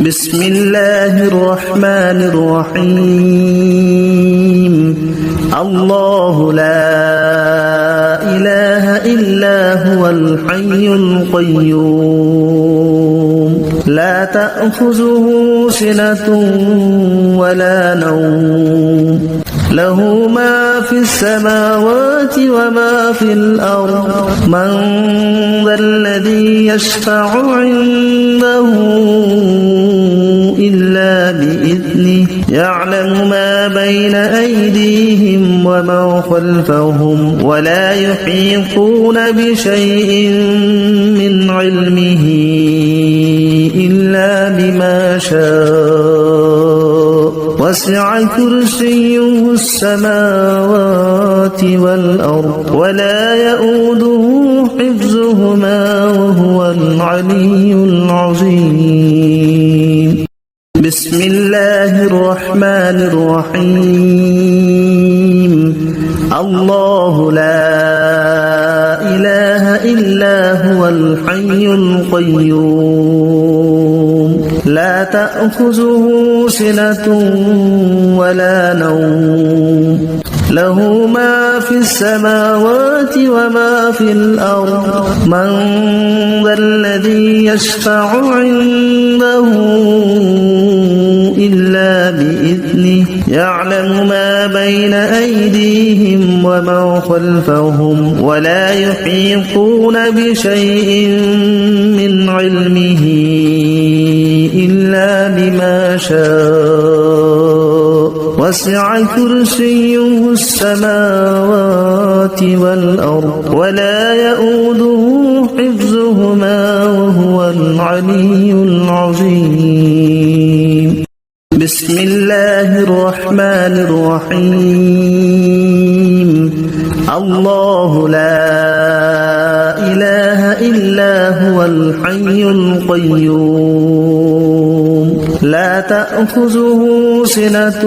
بسم الله الرحمن الرحيم الله لا إله إلا هو الحي القيوم لا تأخذه سنة ولا نوم له ما في السماوات وما في الأرض من ذا الذي يشفع عنده إلا بإذنه يعلم ما بين أيديهم وما خلفهم ولا يحيطون بشيء من علمه إلا بما شاء وسع كرسيه السماوات والأرض ولا يؤوده حفظهما وهو العلي العظيم بسم الله الرحمن الرحيم الله لا إله إلا هو الحي القيوم لا تأخذه سنة ولا نوم له ما في السماوات وما في الأرض من ذا الذي يشفع عنده إلا بإذنه يعلم ما بين أيديهم وما خلفهم ولا يحيطون بشيء من علمه إلا بما شاء وسع كرسيه السماوات والأرض ولا يؤوده حفظهما وهو العلي العظيم بسم الله الرحمن الرحيم الله لا إله إلا هو الحي القيوم لا تأخذه سنة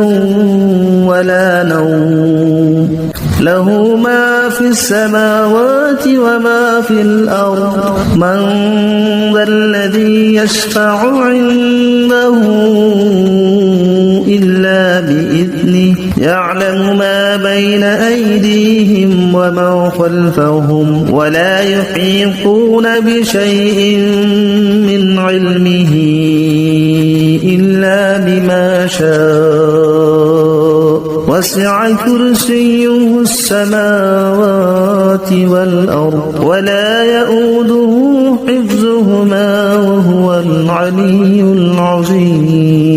ولا نوم له ما في السماوات وما في الأرض من ذا الذي يشفع عنده إلا بإذنه يعلم ما بين أيديهم وما خلفهم ولا يحيطون بشيء من علمه إلا بما شاء وسع كرسيه السماوات والأرض ولا يؤوده حفظهما وهو العلي العظيم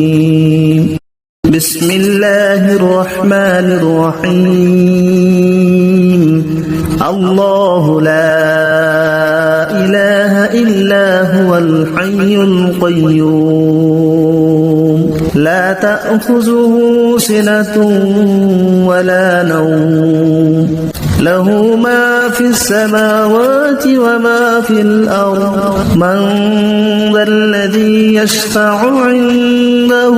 بسم الله الرحمن الرحيم الله لا إله إلا هو الحي القيوم لا تأخذه سنة ولا نوم له ما في السماوات وما في الأرض من ذا الذي يشفع عنده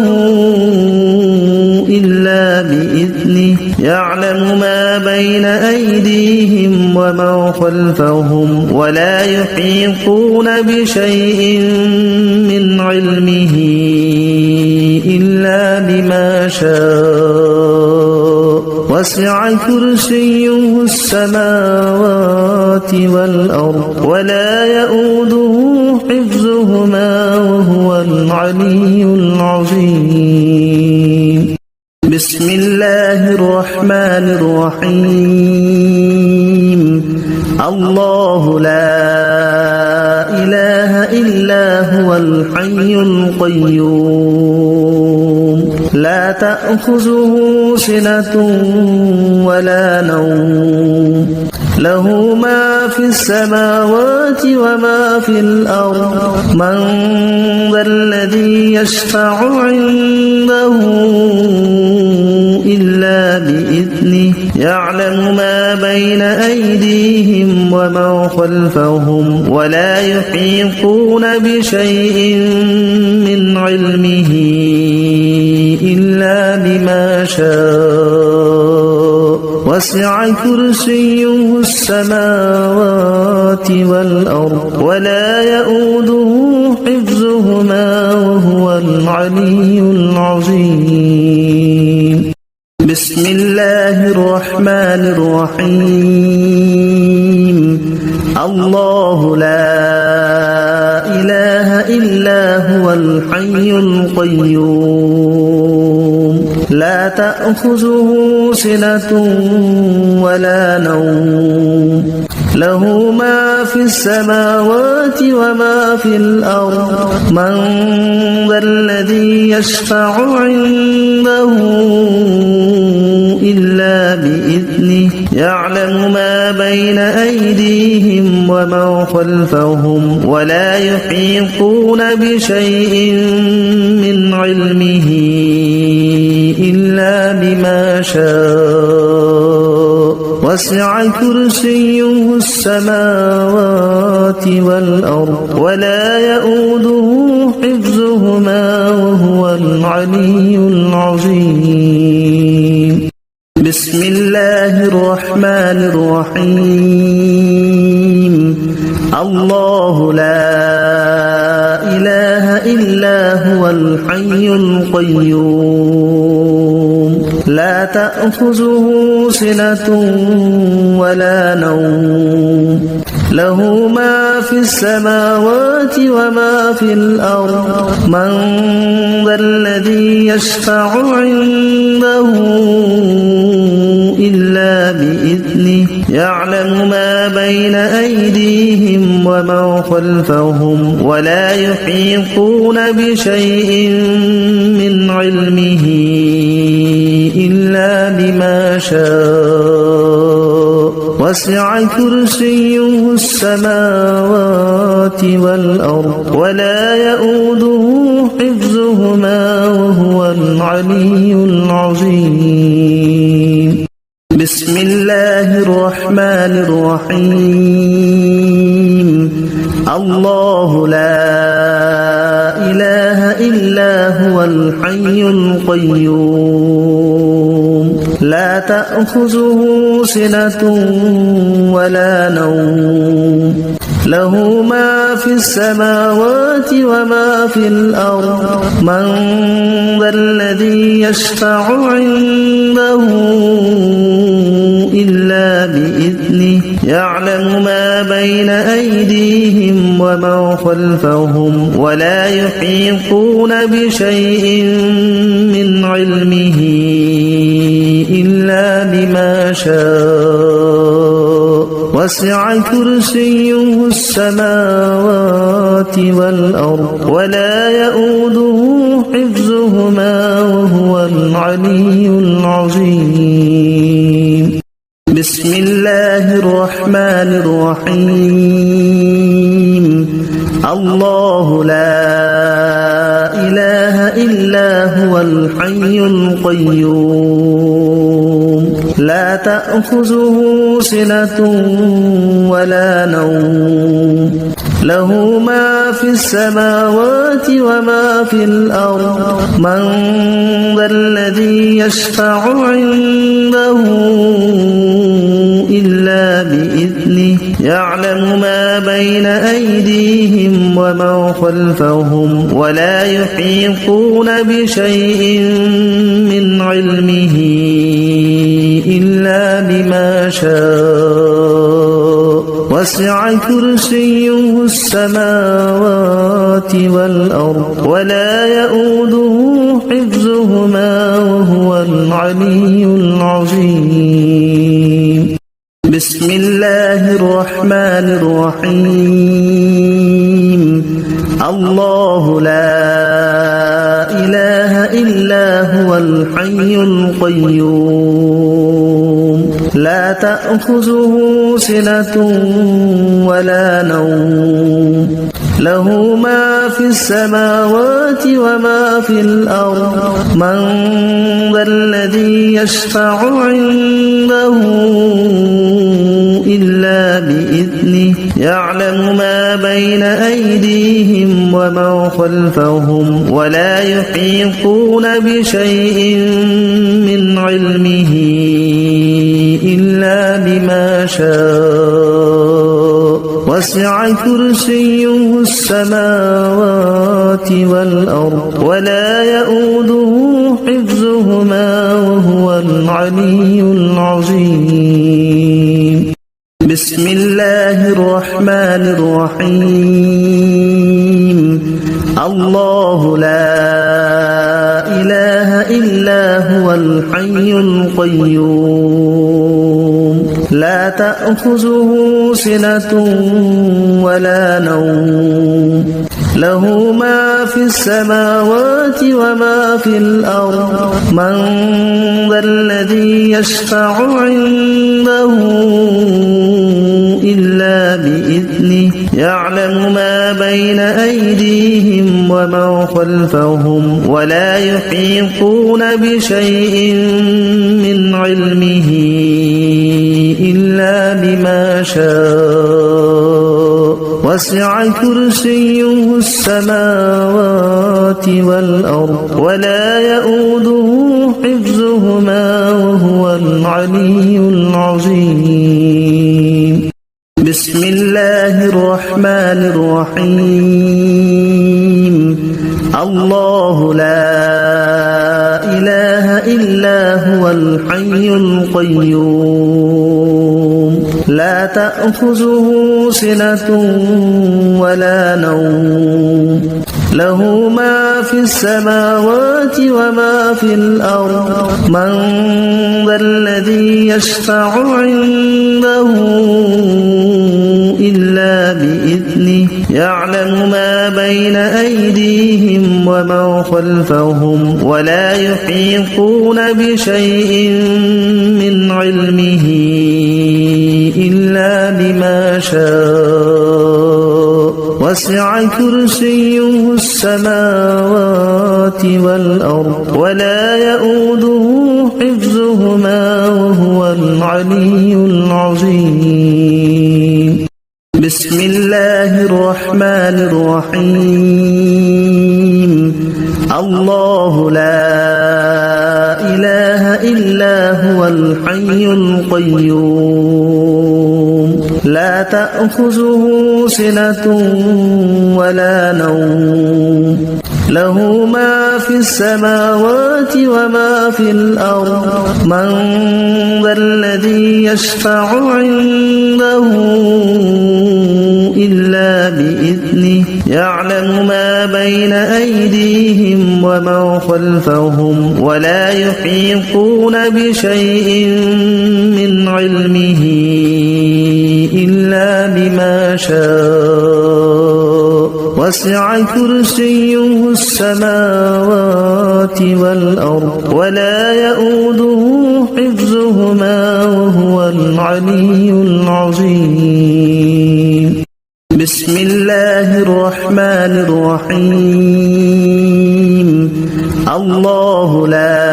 إلا بإذنه يعلم ما بين أيديهم وما خلفهم ولا يحيطون بشيء من علمه إلا بما شاء وسع كرسيه السماوات والأرض ولا يؤوده حفظهما وهو العلي العظيم بسم الله الرحمن الرحيم الله لا إله إلا هو الحي القيوم لا تأخذه سنة ولا نوم له ما في السماوات وما في الأرض من ذا الذي يشفع عنده إلا بإذنه يعلم ما بين أيديهم وما خلفهم ولا يحيطون بشيء من علمه إلا بما شاء وسع كرسيه السماوات والأرض ولا يؤوده حفظهما وهو وهو العلي العظيم. بسم الله الرحمن الرحيم. الله لا إله إلا هو الحي القيوم لا تأخذه سنة ولا نوم له ما في السماوات وما في الأرض من ذا الذي يشفع عنده إلا بإذنه يعلم ما بين أيديهم وما خلفهم ولا يحيطون بشيء من علمه إلا بما شاء وسع كرسيه السماوات والأرض ولا يؤوده حفظهما وهو العلي العظيم. بسم الله الرحمن الرحيم. الله لا إله إلا هو الحي القيوم لا تأخذه سنة ولا نوم له ما في السماوات وما في الأرض من ذا الذي يشفع عنده إلا بإذنه يعلم ما بين أيديهم وما خلفهم ولا يحيطون بشيء من علمه إلا بما شاء وسع كرسيه السماوات والأرض ولا يؤوده حفظهما وهو العلي العظيم. بسم الله الرحمن الرحيم. الله لا إله إلا هو الحي القيوم لا تأخذه سنة ولا نوم له ما في السماوات وما في الأرض من ذا الذي يشفع عنده إلا بإذنه يعلم ما بين أيديهم وما خلفهم ولا يحيطون بشيء من علمه إلا بما شاء وسع كرسيه السماوات والأرض ولا يؤوده حفظهما وهو العلي العظيم. بسم الله الرحمن الرحيم. الله لا إله إلا هو الحي القيوم لا تأخذه سنة ولا نوم له ما في السماوات وما في الأرض من ذا الذي يشفع عنده إلا بإذنه يعلم ما بين أيديهم وما خلفهم ولا يحيطون بشيء من علمه إلا بما شاء وسع كرسيه السماوات والأرض ولا يؤوده حفظهما وهو العلي العظيم. بسم الله الرحمن الرحيم. الله لا إله إلا هو الحي القيوم لا تأخذه سنة ولا نوم له ما في السماوات وما في الأرض من ذا الذي يشفع عنده إلا بإذنه يعلم ما بين أيديهم وما خلفهم ولا يحيطون بشيء من علمه إلا بما شاء وسع كرسيه السماوات والأرض ولا يؤوده حفظهما وهو العلي العظيم. بسم الله الرحمن الرحيم. الله لا إله إلا هو الحي القيوم لا تأخذه سنة ولا نوم له ما في السماوات وما في الأرض من ذا الذي يشفع عنده إلا بإذنه يعلم ما بين أيديهم وما خلفهم ولا يحيطون بشيء من علمه إلا بما شاء وسع كرسيه السماوات والأرض ولا يؤوده حفظهما وهو العلي العظيم. بسم الله الرحمن الرحيم. الله لا إله إلا هو الحي القيوم لا تأخذه سنة ولا نوم له ما في السماوات وما في الأرض من ذا الذي يشفع عنده إلا بإذنه يعلم ما بين أيديهم وما خلفهم ولا يحيطون بشيء من علمه إلا بما شاء وسع كرسيه السماوات والأرض ولا يؤوده حفظهما وهو العلي العظيم. بسم الله الرحمن الرحيم. الله لا إله إلا هو الحي القيوم لا تأخذه سنة ولا نوم له ما في السماوات وما في الأرض من ذا الذي يشفع عنده إلا بإذنه يعلم ما بين أيديهم وما خلفهم ولا يحيطون بشيء من علمه إلا بما شاء وسع كرسيه السماوات والأرض ولا يؤوده حفظهما وهو العلي العظيم. بسم الله الرحمن الرحيم. الله لا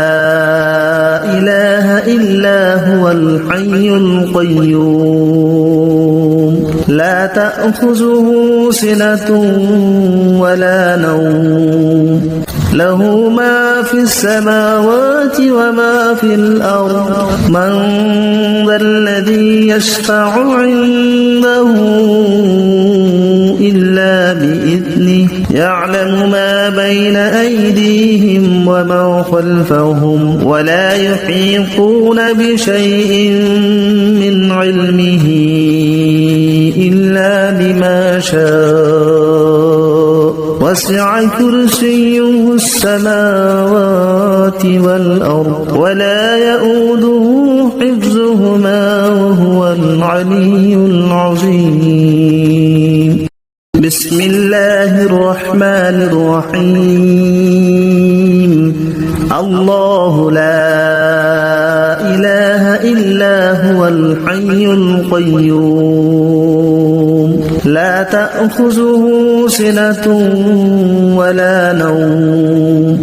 إله إلا هو الحي القيوم لا تأخذه سنة ولا نوم له ما في السماوات وما في الأرض من ذا الذي يشفع عنده إلا بإذنه يعلم ما بين أيديهم وما خلفهم ولا يحيطون بشيء من علمه إلا بما شاء وسع كرسيه السماوات والأرض ولا يؤوده حفظهما وهو العلي العظيم. بسم الله الرحمن الرحيم. الله لا إله إلا هو الحي القيوم لا تأخذه سنة ولا نوم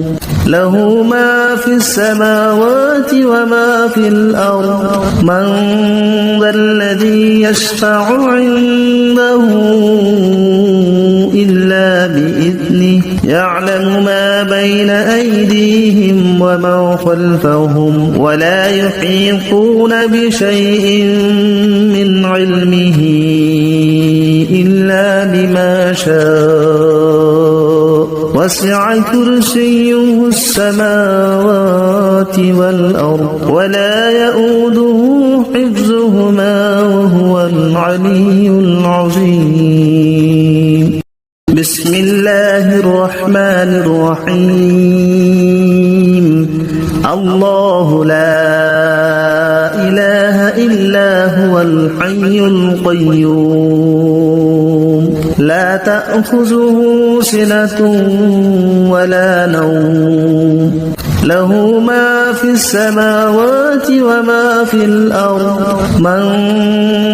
له ما في السماوات وما في الأرض من ذا الذي يشفع عنده إلا بإذنه يعلم ما بين أيديهم وما خلفهم ولا يحيطون بشيء من علمه شاء وسع كرسيه السماوات والأرض ولا يؤوده حفظهما وهو العلي العظيم بسم الله الرحمن الرحيم الله لا إله إلا هو الحي القيوم لا تأخذه سنة ولا نوم له ما في السماوات وما في الأرض من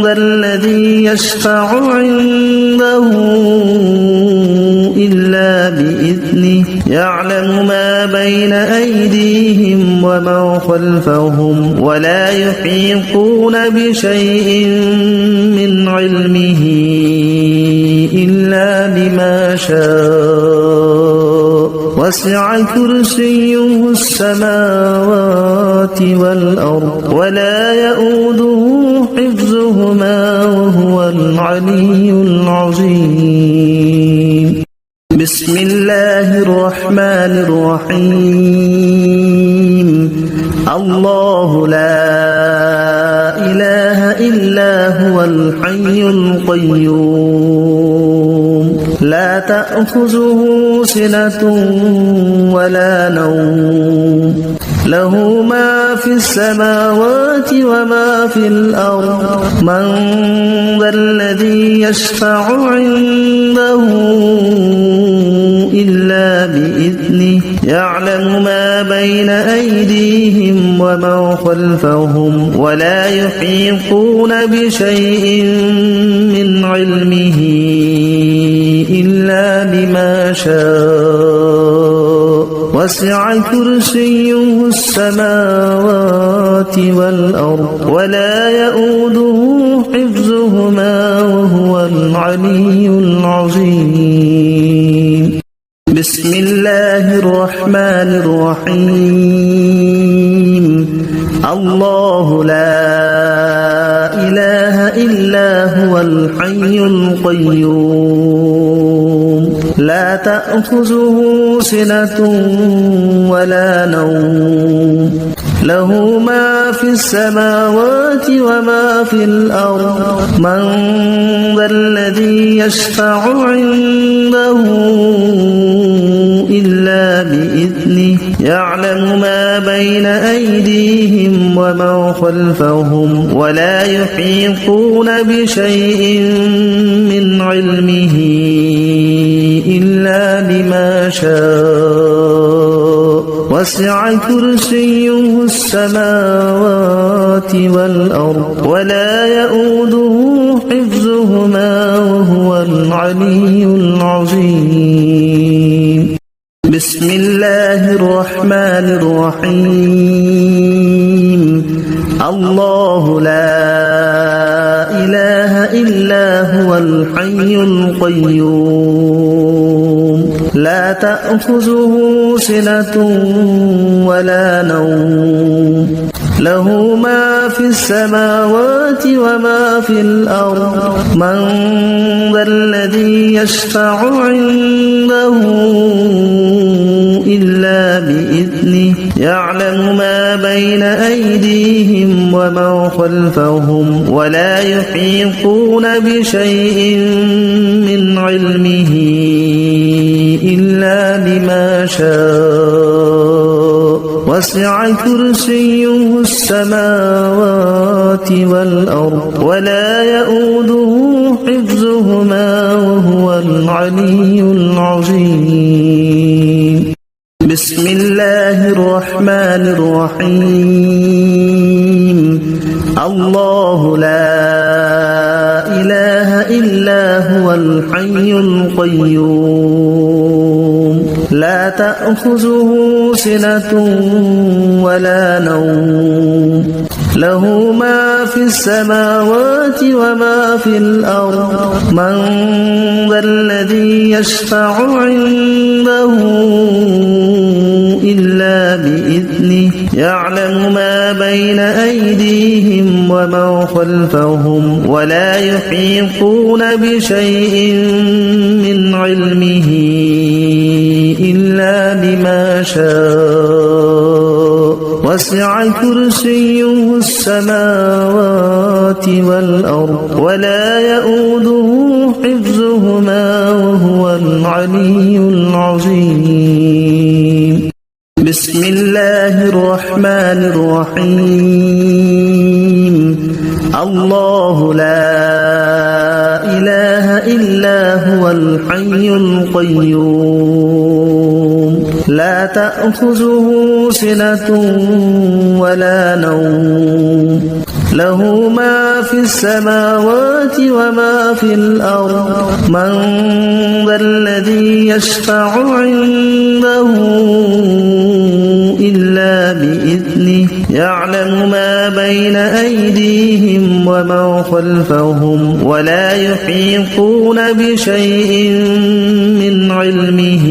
ذا الذي يشفع عنده إلا بإذنه يعلم ما بين أيديهم وما خلفهم ولا يحيطون بشيء من علمه إلا بما شاء وسع كرسيه السماوات والأرض ولا يؤوده حفظهما وهو العلي العظيم بسم الله الرحمن الرحيم الله لا إله إلا هو الحي القيوم لا تأخذه سنة ولا نوم له ما في السماوات وما في الأرض من ذا الذي يشفع عنده إلا بإذنه يعلم ما بين أيديهم وما خلفهم ولا يحيطون بشيء من علمه إلا بما شاء وسع كرسيه السماوات والأرض ولا يؤوده حفظهما وهو العلي العظيم بسم الله الرحمن الرحيم الله لا إله إلا هو الحي القيوم لا تأخذه سنة ولا نوم له ما في السماوات وما في الأرض من ذا الذي يشفع عنده إلا بإذنه يعلم ما بين أيديهم وما خلفهم ولا يحيطون بشيء من علمه إلا بما شاء وسع كرسيه السماوات والأرض ولا يؤوده حفظهما وهو العلي العظيم بسم الله الرحمن الرحيم الله لا إله إلا هو الحي القيوم لا تأخذه سنة ولا نوم له ما في السماوات وما في الأرض من ذا الذي يشفع عنده إلا بإذنه يعلم ما بين أيديهم وما خلفهم ولا يحيطون بشيء من علمه إلا بما شاء وسع كرسيه السماوات والأرض ولا يؤوده حفظهما وهو العلي العظيم بسم الله الرحمن الرحيم الله لا إله إلا هو الحي القيوم لا تأخذه سنة ولا نوم له ما في السماوات وما في الأرض من ذا الذي يشفع عنده إلا بإذنه يعلم ما بين أيديهم ومن خلفهم ولا يحيطون بشيء من علمه إلا بما شاء وسع كرسيه السماوات والأرض ولا يؤوده حفظهما وهو العلي العظيم بسم الله الرحمن الرحيم الله لا إله إلا هو الحي القيوم لا تأخذه سنة ولا نوم له ما في السماوات وما في الأرض من ذا الذي يشفع عنده إلا بإذنه يعلم ما بين أيديهم ومن خلفهم ولا يحيطون بشيء من علمه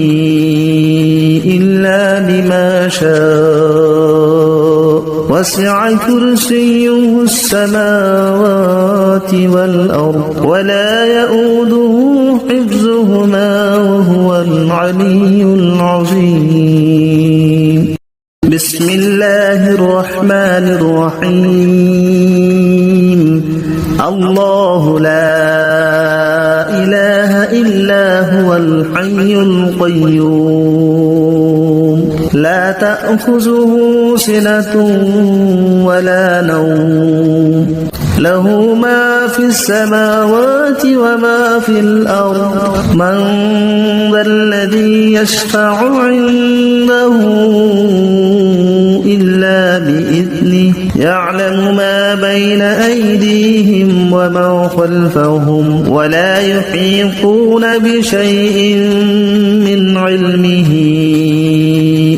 إلا بما شاء وسع كرسيه السماوات والأرض ولا يؤوده حفظهما وهو العلي العظيم بسم الله الرحمن الرحيم الله لا إله إلا هو الحي القيوم لا تأخذه سنة ولا نوم له ما في السماوات وما في الأرض من ذا الذي يشفع عنده إلا بإذنه يعلم ما بين أيديهم ومن خلفهم ولا يحيطون بشيء من علمه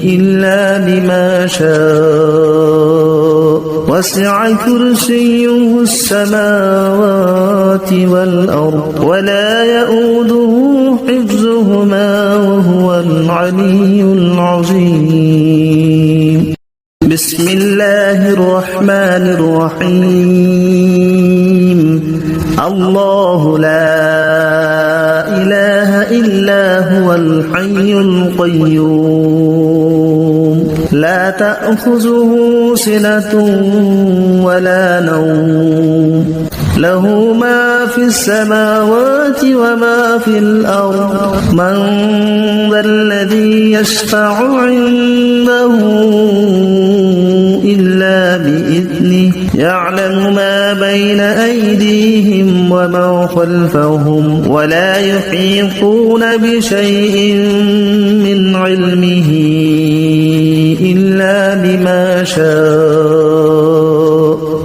إلا بما شاء وسع كرسيه السماوات والأرض ولا يؤوده حفظهما وهو العلي العظيم بسم الله الرحمن الرحيم الله لا إله إلا هو الحي القيوم لا تأخذه سنة ولا نوم له ما في السماوات وما في الأرض من ذا الذي يشفع عنده إلا بإذنه يعلم ما بين أيديهم ومن خلفهم ولا يحيطون بشيء من علمه إلا بما شاء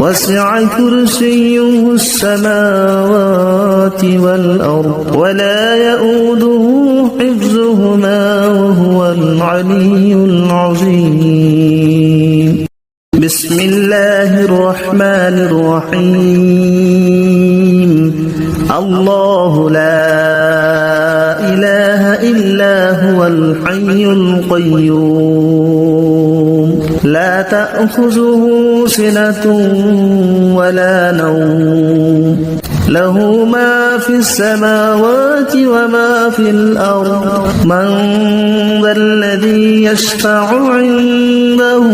وسع كرسيه السماوات والأرض ولا يؤوده حفظهما وهو العلي العظيم بسم الله الرحمن الرحيم الله لا إله إلا هو الحي القيوم لا تأخذه سنة ولا نوم له ما في السماوات وما في الأرض من ذا الذي يشفع عنده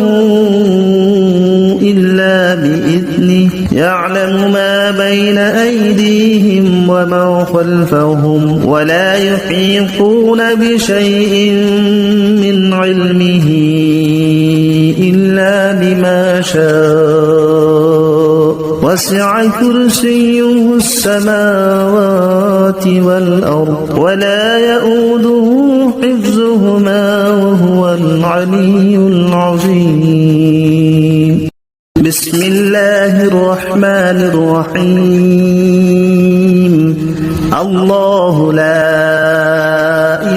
إلا بإذنه يعلم ما بين أيديهم ومن خلفهم ولا يحيطون بشيء من علمه إلا بما شاء وسع كرسيه السماوات والأرض ولا يؤوده حفظهما وهو العلي العظيم بسم الله الرحمن الرحيم الله لا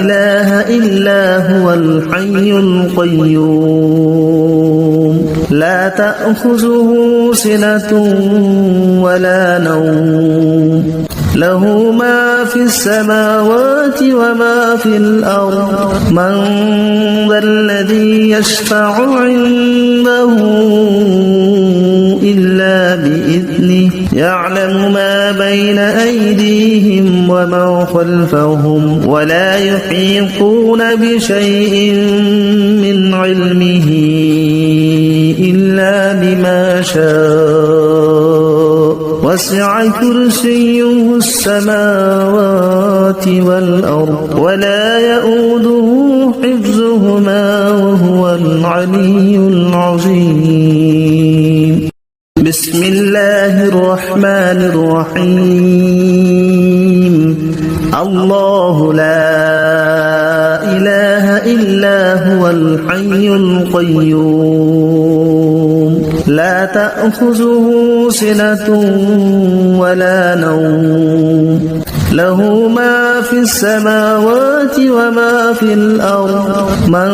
إله إلا هو الحي القيوم لا تأخذه سنة ولا نوم له ما في السماوات وما في الأرض من ذا الذي يشفع عنده إلا بإذنه يعلم ما بين أيديهم وما خلفهم ولا يحيطون بشيء من علمه إلا بما شاء وسع كرسيه السماوات والأرض ولا يؤوده حفظهما وهو العلي العظيم بسم الله الرحمن الرحيم الله لا إله إلا هو الحي القيوم لا تأخذه سنة ولا نوم له ما في السماوات وما في الأرض من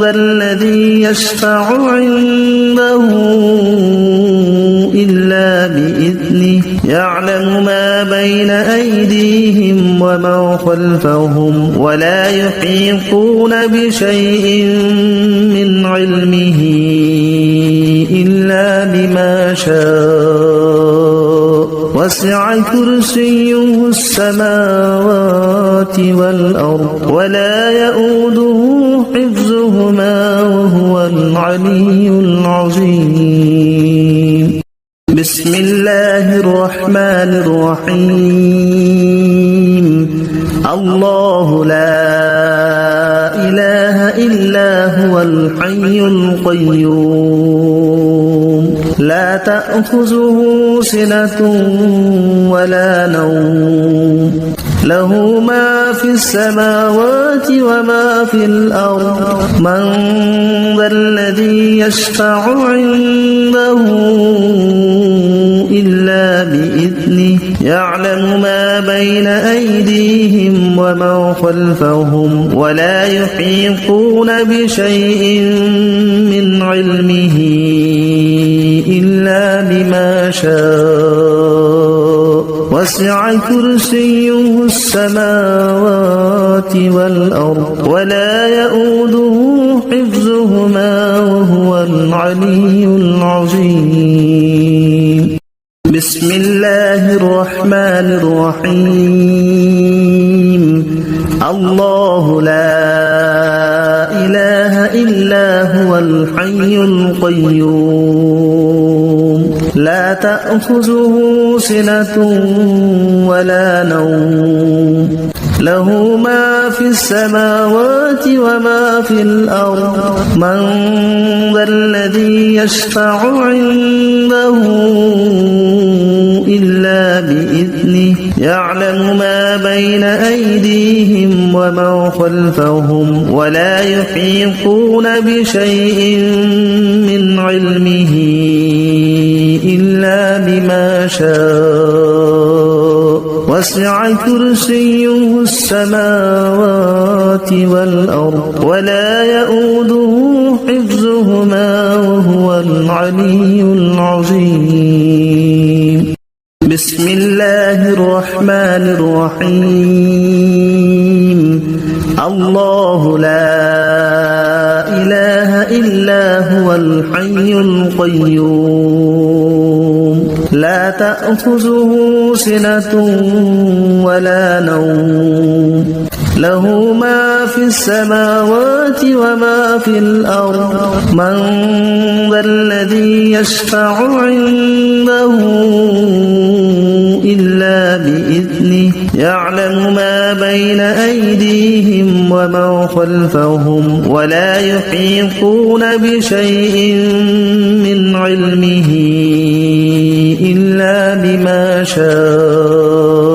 ذا الذي يشفع عنده إلا بإذنه يعلم ما بين أيديهم وما خلفهم ولا يحيطون بشيء من علمه إلا بما شاء وسع كرسيه السماوات والأرض ولا يؤوده حفظهما وهو العلي العظيم بسم الله الرحمن الرحيم الله لا إله إلا هو الحي القيوم لا تأخذه سنة ولا نوم له ما في السماوات وما في الأرض من ذا الذي يشفع عنده إلا بإذنه يعلم ما بين أيديهم وما خلفهم ولا يحيطون بشيء من علمه إلا بما شاء وسع كرسيه السماوات والأرض ولا يؤوده حفظهما وهو العلي العظيم بسم الله الرحمن الرحيم الله لا إله إلا هو الحي القيوم لا تأخذه سنة ولا نوم له ما في السماوات وما في الأرض من ذا الذي يشفع عنده إلا بإذنه يعلم ما بين أيديهم وما خلفهم ولا يحيطون بشيء من علمه إلا بما شاء وسع كرسيه السماوات والأرض ولا يؤوده حفظهما وهو العلي العظيم بسم الله الرحمن الرحيم الله لا إله إلا هو الحي القيوم لا تأخذه سنة ولا نوم له ما في السماوات وما في الأرض من ذا الذي يشفع عنده إلا بإذنه يعلم ما بين أيديهم وما خلفهم ولا يحيطون بشيء من علمه إلا بما شاء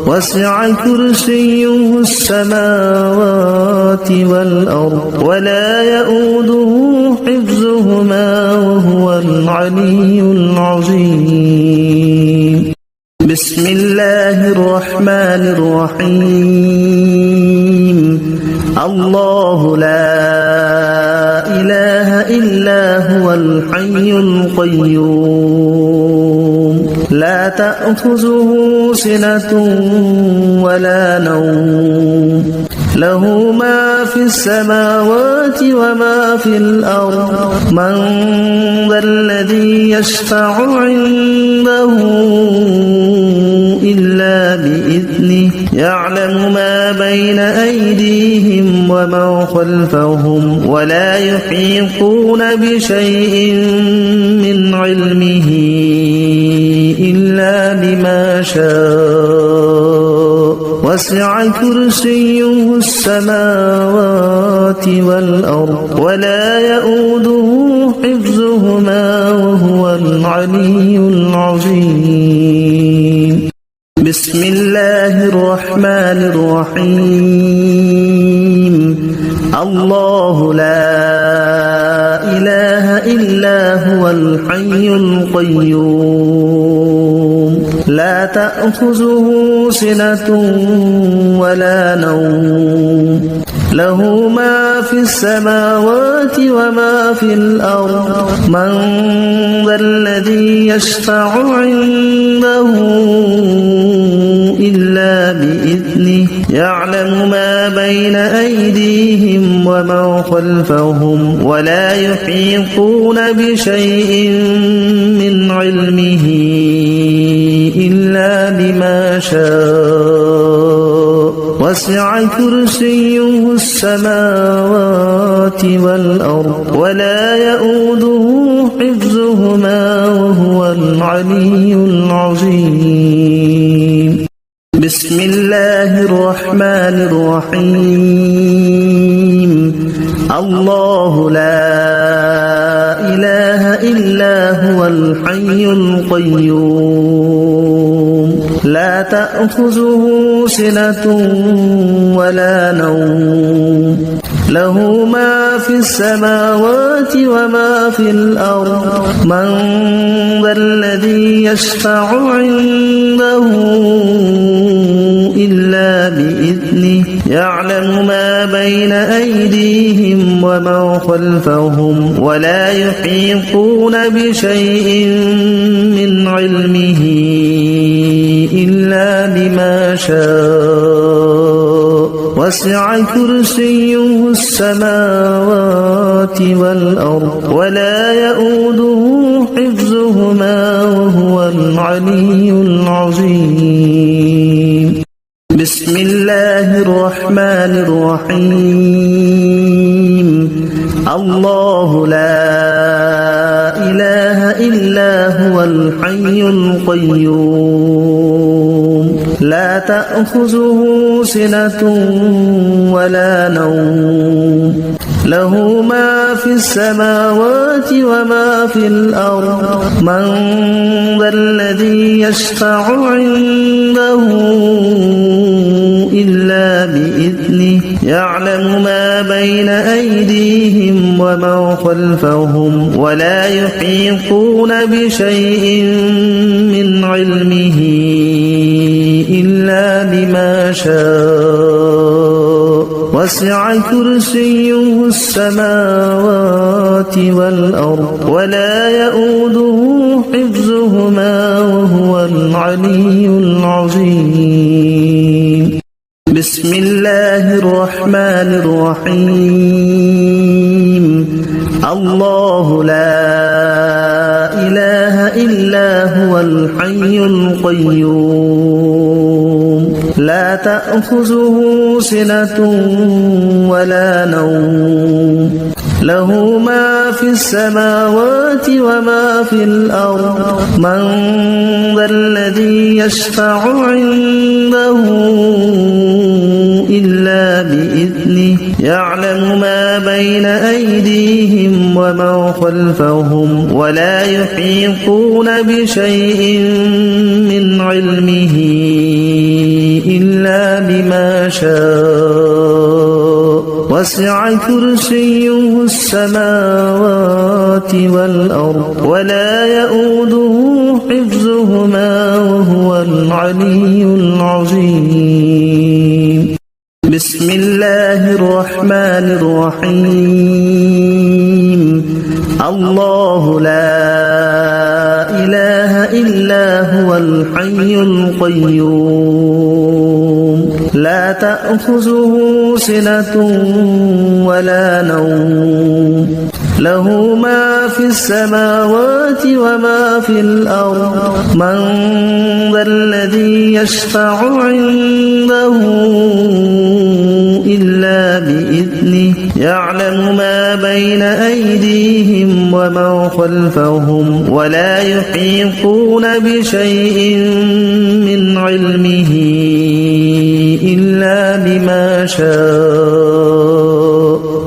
وسع كرسيه السماوات والأرض ولا يؤوده حفظهما وهو العلي العظيم بسم الله الرحمن الرحيم الله لا إله إلا هو الحي القيوم لا تأخذه سنة ولا نوم له ما في السماوات وما في الأرض من ذا الذي يشفع عنده إلا بإذنه يعلم ما بين أيديهم وما خلفهم ولا يحيطون بشيء من علمه إلا بما شاء وسع كرسيه السماوات والأرض ولا يؤوده حفظهما وهو العلي العظيم بسم الله الرحمن الرحيم الله لا إله إلا هو الحي القيوم لا تأخذه سنة ولا نوم له ما في السماوات وما في الأرض من ذا الذي يشفع عنده إلا بإذنه يعلم ما بين أيديهم وما خلفهم ولا يحيطون بشيء من علمه إلا بما شاء وسع كرسيه السماوات والأرض ولا يؤوده حفظهما وهو العلي العظيم بسم الله الرحمن الرحيم الله لا إله إلا هو الحي القيوم لا تأخذه سنة ولا نوم له ما في السماوات وما في الأرض من ذا الذي يشفع عنده إلا بإذنه يعلم ما بين أيديهم وما خلفهم ولا يحيطون بشيء من علمه إلا بما شاء وسع كرسيه السماوات والأرض ولا يؤوده حفظهما وهو العلي العظيم بسم الله الرحمن الرحيم الله لا إله إلا هو الحي القيوم لا تأخذه سنة ولا نوم له ما في السماوات وما في الأرض من ذا الذي يشفع عنده إلا بإذنه يعلم ما بين أيديهم وما خلفهم ولا يحيطون بشيء من علمه إلا بما شاء وسع كرسيه السماوات والأرض ولا يؤوده حفظهما وهو العلي العظيم بسم الله الرحمن الرحيم الله لا إله إلا هو الحي القيوم لا تأخذه سنة ولا نوم له ما في السماوات وما في الأرض من ذا الذي يشفع عنده إلا بإذنه يعلم ما بين أيديهم وما خلفهم ولا يحيطون بشيء من علمه إلا بما شاء وسع كرسيه السماوات والأرض ولا يؤوده حفظهما وهو العلي العظيم بسم الله الرحمن الرحيم الله لا إله إلا هو الحي القيوم لا تأخذه سنة ولا نوم له ما في السماوات وما في الأرض من ذا الذي يشفع عنده إلا بإذنه يعلم ما بين أيديهم وما خلفهم ولا يحيطون بشيء من علمه إلا بما شاء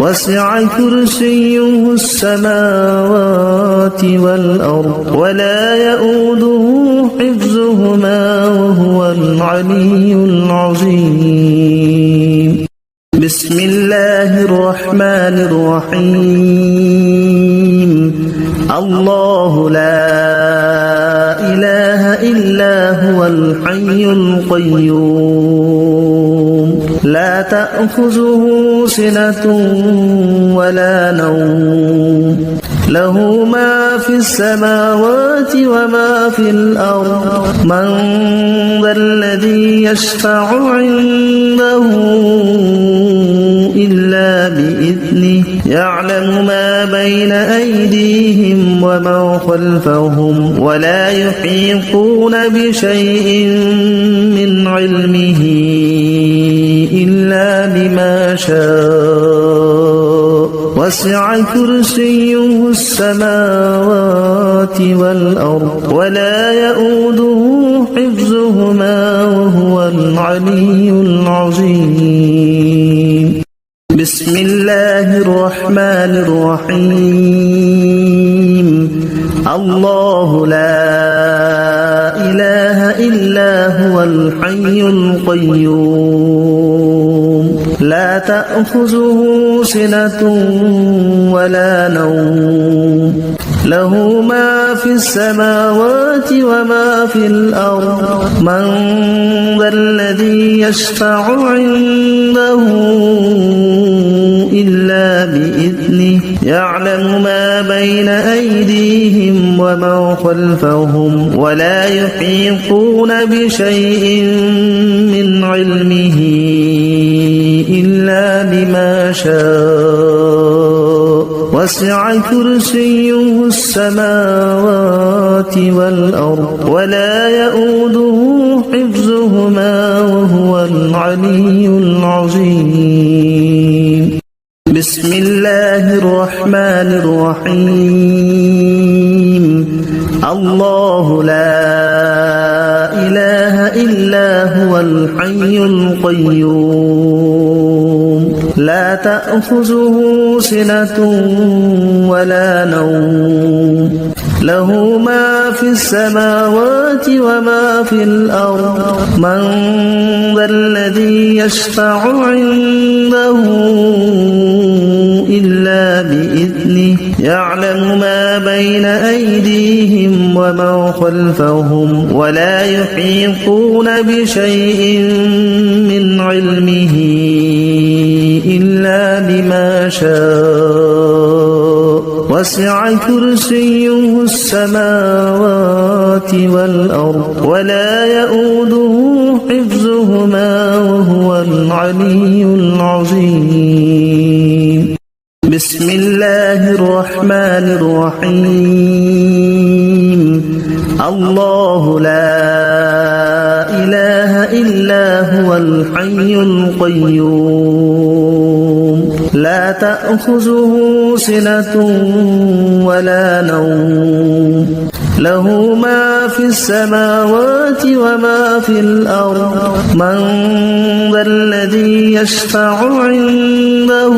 وسع كرسيه السماوات والأرض ولا يؤوده حفظهما وهو العلي العظيم بسم الله الرحمن الرحيم الله لا إله إلا هو الحي القيوم لا تأخذه سنة ولا نوم له ما في السماوات وما في الأرض من ذا الذي يشفع عنده إلا بإذنه يعلم ما بين أيديهم وما خلفهم ولا يحيطون بشيء من علمه إلا بما شاء وسع كرسيه السماوات والأرض ولا يؤوده حفظهما وهو العلي العظيم بسم الله الرحمن الرحيم الله لا إله إلا هو الحي القيوم لا تأخذه سنة ولا نوم له ما في السماوات وما في الأرض من ذا الذي يشفع عنده إلا بإذنه يعلم ما بين أيديهم وما خلفهم ولا يحيطون بشيء من علمه إلا بما شاء وسع كرسيه السماوات والأرض ولا يؤوده حفظهما وهو العلي العظيم بسم الله الرحمن الرحيم الله لا إله إلا هو الحي القيوم لا تأخذه سنة ولا نوم له ما في السماوات وما في الأرض من ذا الذي يشفع عنده إلا بإذنه يعلم ما بين أيديهم وما خلفهم ولا يحيطون بشيء من علمه إلا بما شاء وسع كرسيه السماوات والأرض ولا يؤوده حفظهما وهو العلي العظيم بسم الله الرحمن الرحيم الله لا إله إلا هو الحي القيوم لا تأخذه سنة ولا نوم له ما في السماوات وما في الأرض من ذا الذي يشفع عنده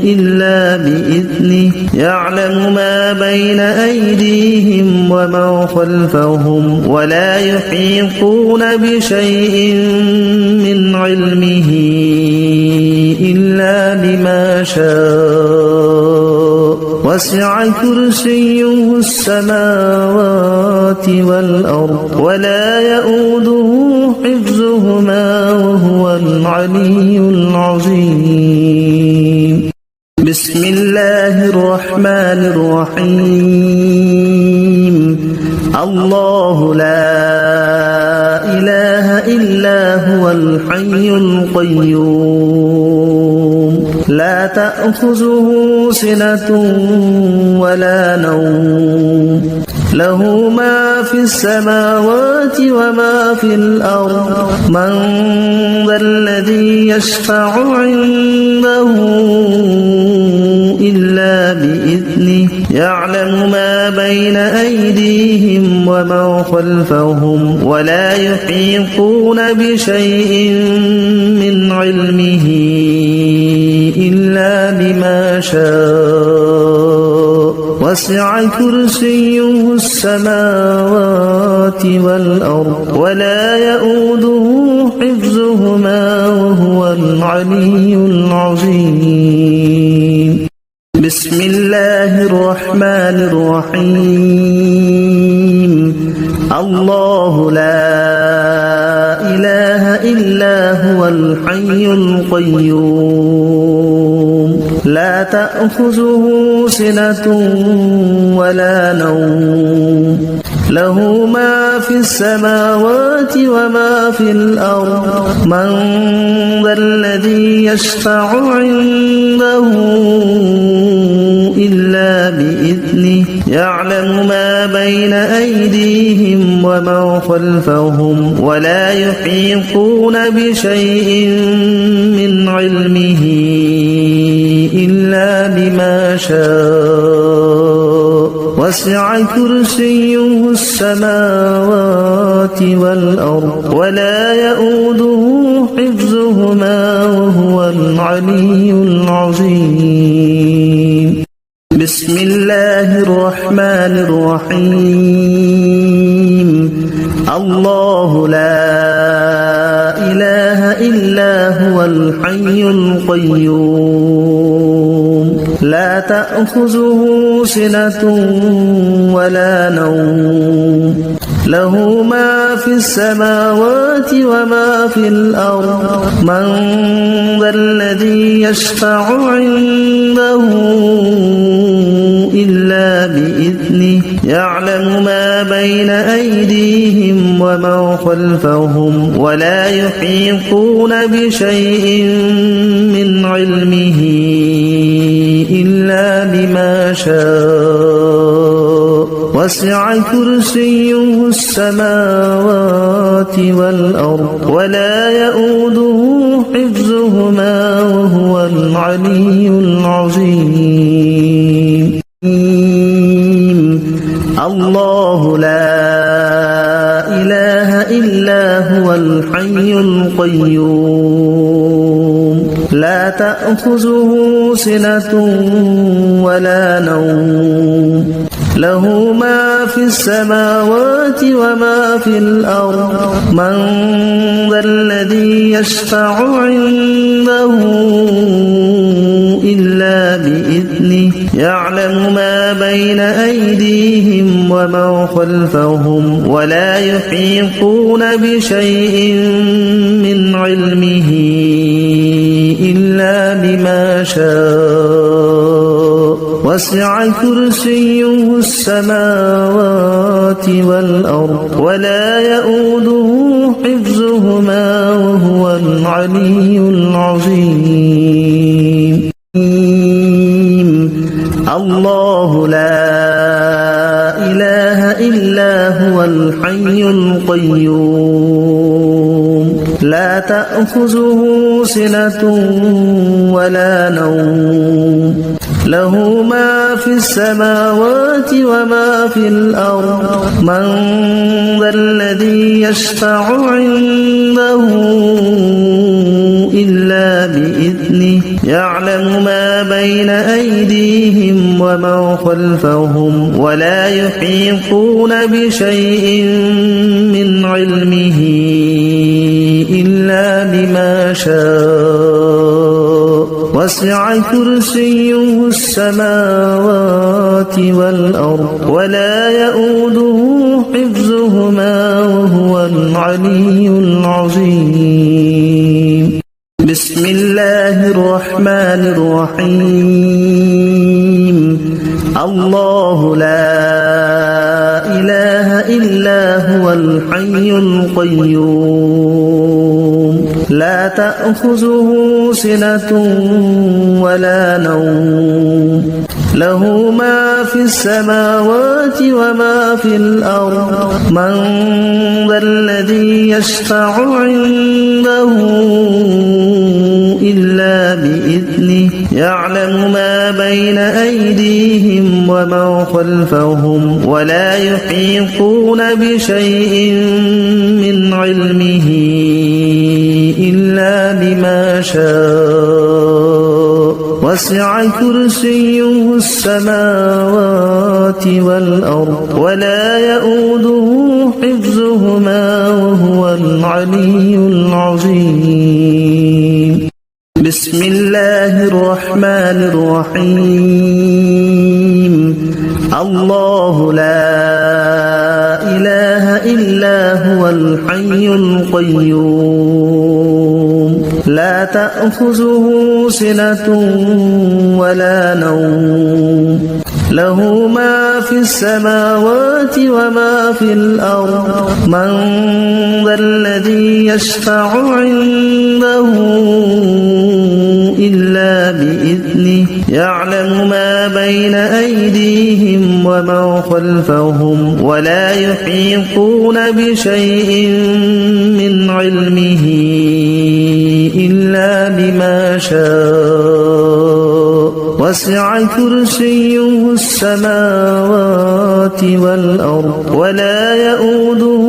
إلا بإذنه يعلم ما بين أيديهم وما خلفهم ولا يحيطون بشيء من علمه إلا بما شاء وسع كرسيه السماوات والأرض ولا يؤوده حفظهما وهو العلي العظيم بسم الله الرحمن الرحيم الله لا إله إلا هو الحي القيوم لا تأخذه سنة ولا نوم له ما في السماوات وما في الأرض من ذا الذي يشفع عنده إلا بإذنه يعلم ما بين أيديهم وما خلفهم ولا يحيطون بشيء من علمه إلا بما شاء وسع كرسيه السماوات والأرض ولا يؤوده حفظهما وهو العلي العظيم بسم الله الرحمن الرحيم الله لا إله إلا هو الحي القيوم لا تأخذه سنة ولا نوم له ما في السماوات وما في الأرض من ذا الذي يشفع عنده إلا بإذنه يعلم ما بين أيديهم وما خلفهم ولا يحيطون بشيء من علمه إلا بما شاء وسع كرسيه السماوات والأرض ولا يؤوده حفظهما وهو العلي العظيم بسم الله الرحمن الرحيم الله لا إله إلا هو الحي القيوم لا تأخذه سنة ولا نوم له ما في السماوات وما في الأرض من ذا الذي يشفع عنده إلا بإذنه يعلم ما بين أيديهم وما خلفهم ولا يحيطون بشيء من علمه إلا بما شاء وسع كرسيه السماوات والأرض ولا يؤوده حفظهما وهو العلي العظيم الله لا إله إلا هو الحي القيوم لا تأخذه سنة ولا نوم له ما في السماوات وما في الأرض من ذا الذي يشفع عنده إلا بإذنه يعلم ما بين أيديهم وما خلفهم ولا يحيطون بشيء من علمه إلا بما شاء وسع كرسيه السماوات والأرض ولا يؤوده حفظهما وهو العلي العظيم الله لا إله إلا هو الحي القيوم لا تأخذه سنة ولا نوم له ما في السماوات وما في الأرض من ذا الذي يشفع عنده إلا بإذنه يعلم ما بين أيديهم وما خلفهم ولا يحيطون بشيء من علمه إلا بما شاء وسع كرسيه السماوات والأرض ولا يؤوده حفظهما وهو العلي العظيم بسم الله الرحمن الرحيم الله لا إله إلا هو الحي القيوم تأخذه سنة ولا نوم له ما في السماوات وما في الأرض من ذا الذي يشفع عنده إلا بإذنه يعلم ما بين أيديهم وما خلفهم ولا يحيطون بشيء من علمه إلا بما شاء وسع كرسيه السماوات والأرض ولا يؤوده حفظهما وهو العلي العظيم بسم الله الرحمن الرحيم الله لا إله إلا هو الحي القيوم لا تأخذه سنة ولا نوم له ما في السماوات وما في الأرض من ذا الذي يشفع عنده إلا بإذنه يعلم ما بين أيديهم وما خلفهم ولا يحيطون بشيء من علمه إلا بما شاء وسع كرسيه السماوات والأرض ولا يؤوده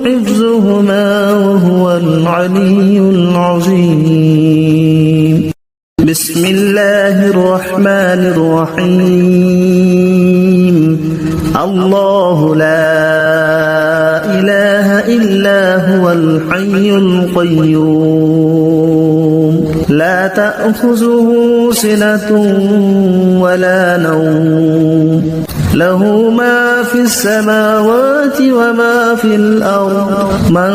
حفظهما وهو العلي العظيم بسم الله الرحمن الرحيم الله لا إله إلا هو الحي القيوم لا تأخذه سنة ولا نوم له ما في السماوات وما في الأرض من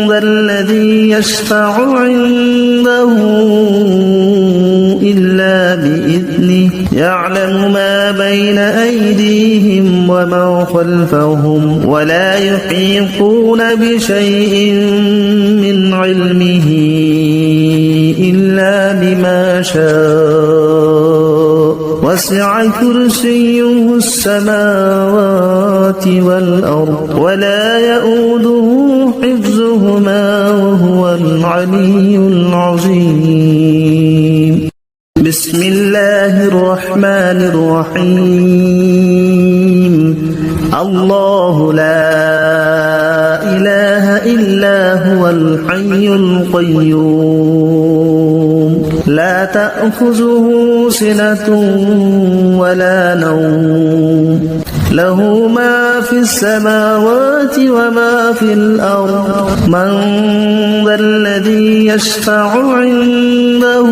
ذا الذي يشفع عنده إلا بإذنه يعلم ما بين أيديهم وما خلفهم ولا يحيطون بشيء من علمه إلا بما شاء وسع كرسيه السماوات والأرض ولا يؤوده حفظهما وهو العلي العظيم بسم الله الرحمن الرحيم الله لا إله إلا هو الحي القيوم لا تأخذه سنة ولا نوم له ما في السماوات وما في الأرض من ذا الذي يشفع عنده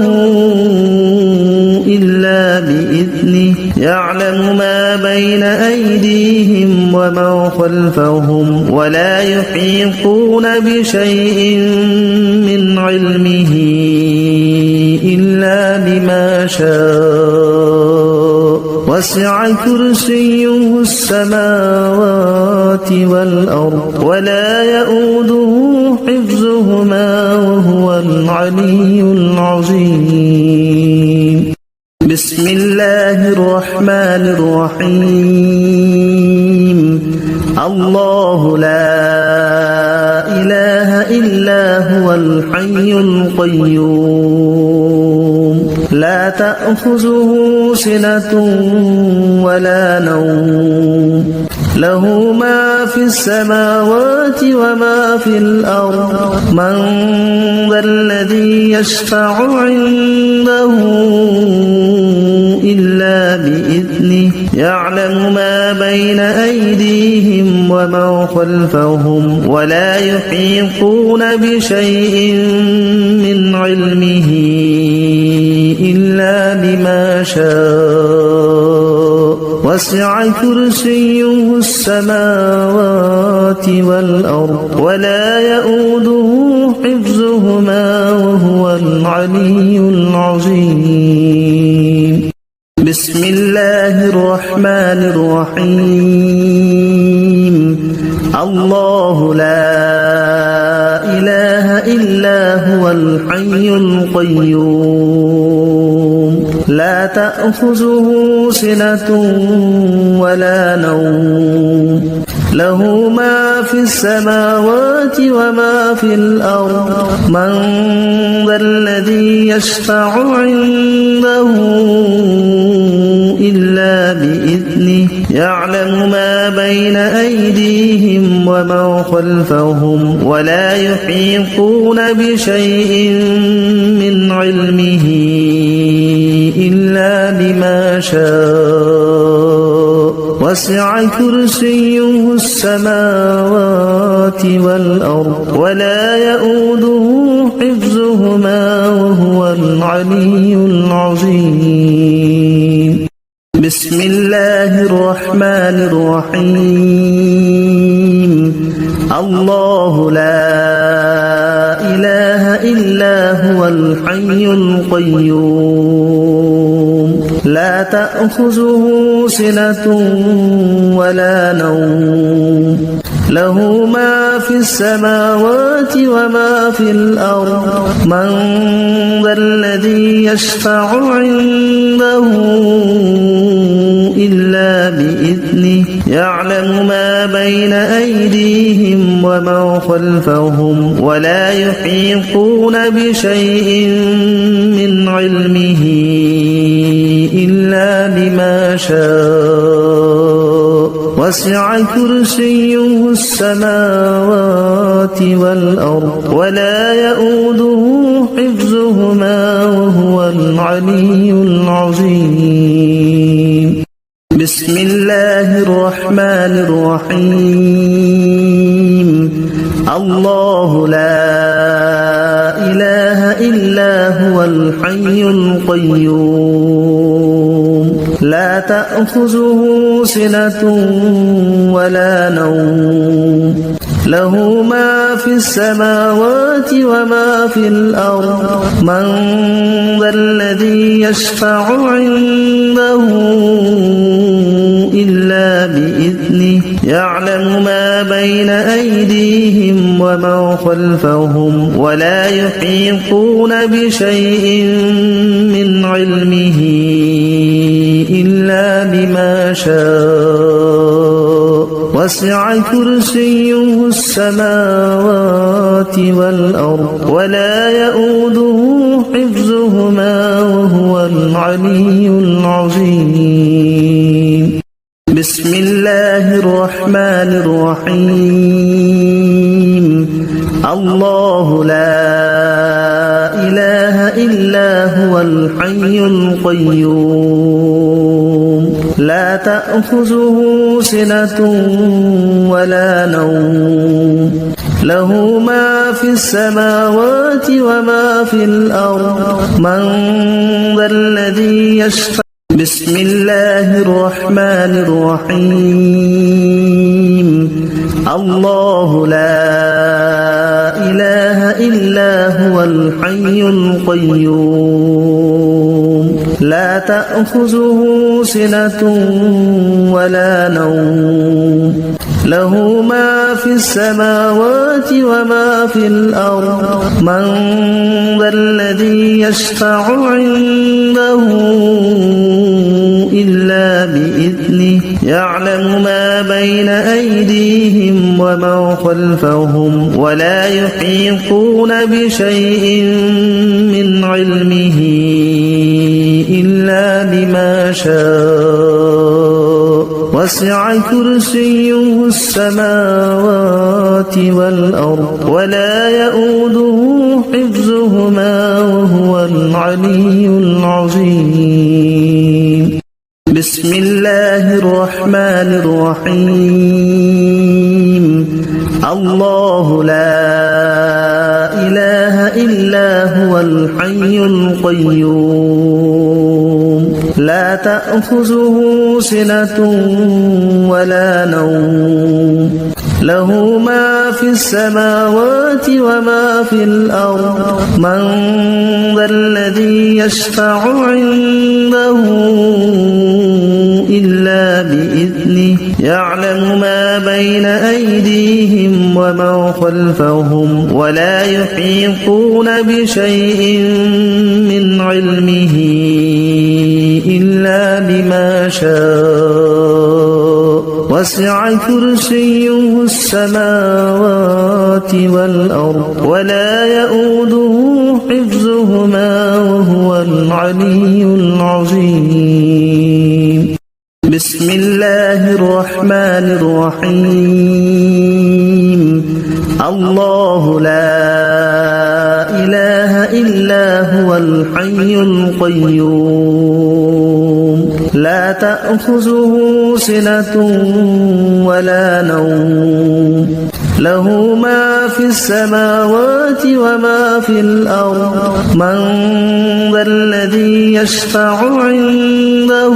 إلا بإذنه يعلم ما بين أيديهم وما خلفهم ولا يحيطون بشيء من علمه إلا بما شاء وسع كرسيه السماوات والأرض ولا يؤوده حفظهما وهو العلي العظيم بسم الله الرحمن الرحيم الله لا إله إلا هو الحي القيوم لا تأخذه سنة ولا نوم له ما في السماوات وما في الأرض من ذا الذي يشفع عنده إلا بإذنه يعلم ما بين أيديهم وما خلفهم ولا يحيطون بشيء من علمه إلا بما شاء وسع كرسيه السماوات والأرض ولا يؤوده حفظهما وهو العلي العظيم بسم الله الرحمن الرحيم الله لا إله إلا هو الحي القيوم لا تأخذه سنة ولا نوم له ما في السماوات وما في الأرض من ذا الذي يشفع عنده إلا بإذنه يعلم ما بين أيديهم وما خلفهم ولا يحيطون بشيء من علمه إلا بما شاء وسع كرسيه السماوات والأرض ولا يؤوده حفظهما وهو العلي العظيم بسم الله الرحمن الرحيم الله لا إله إلا هو الحي القيوم لا تأخذه سنة ولا نوم له ما في السماوات وما في الأرض من ذا الذي يشفع عنده إلا بإذنه يعلم ما بين أيديهم وما خلفهم ولا يحيطون بشيء من علمه إلا بما شاء وسع كرسيه السماوات والأرض ولا يؤوده حفظهما وهو العلي العظيم بسم الله الرحمن الرحيم الله لا إله إلا هو الحي القيوم لا تأخذه سنة ولا نوم له ما في السماوات وما في الأرض من ذا الذي يشفع عنده إلا بإذنه يعلم ما بين أيديهم وما خلفهم ولا يحيطون بشيء من علمه إلا بما شاء وسع كرسيه السماوات والأرض ولا يؤوده حفظهما وهو العلي العظيم بسم الله الرحمن الرحيم الله لا إله إلا هو الحي القيوم لا تأخذه سنة ولا نوم له ما في السماوات وما في الأرض من ذا الذي يشفع بسم الله الرحمن الرحيم الله لا إله إلا هو الحي القيوم لا تأخذه سنة ولا نوم له ما في السماوات وما في الأرض من ذا الذي يشفع عنده إلا بإذنه يعلم ما بين أيديهم وما خلفهم ولا يحيطون بشيء من علمه إلا بما شاء وسع كرسيه السماوات والأرض ولا يؤوده حفظهما وهو العلي العظيم بسم الله الرحمن الرحيم الله لا إله إلا هو الحي القيوم لا تأخذه سنة ولا نوم له ما في السماوات وما في الأرض من ذا الذي يشفع عنده إلا بإذنه يعلم ما بين أيديهم وما ومن خلفهم ولا يحيطون بشيء من علمه إلا بما شاء وسع كرسيه السماوات والأرض ولا يؤوده حفظهما وهو العلي العظيم. بسم الله الرحمن الرحيم. الله لا إله إلا هو الحي القيوم لا تأخذه سنة ولا نوم له ما في السماوات وما في الأرض من ذا الذي يشفع عنده